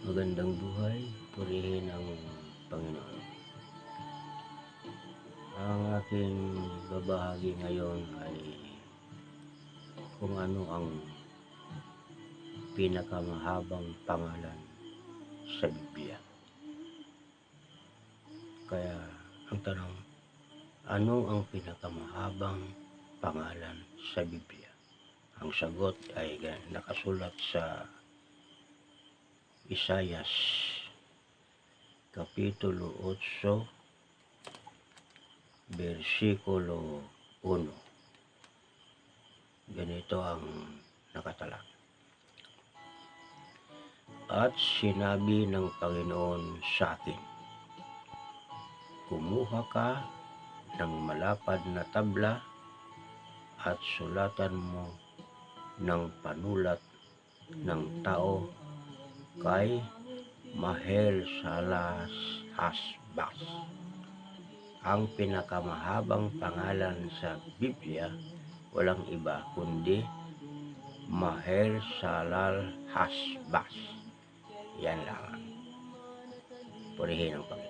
Magandang buhay, purihin ang Panginoon. Ang aking babahagi ngayon ay kung ano ang pinakamahabang pangalan sa Biblia. Kaya ang tanong, ano ang pinakamahabang pangalan sa Biblia? Ang sagot ay nakasulat sa Isayas Kapitulo 8, versikulo 1. Ganito ang nakatalak. At sinabi ng Panginoon sa akin, kumuha ka ng malapad na tabla at sulatan mo ng panulat ng tao kay Maher-Shalal-Hash-Baz. Ang pinakamahabang pangalan sa Biblia walang iba kundi Maher-Shalal-Hash-Baz. Yan lang. Purihin ang Panginoon.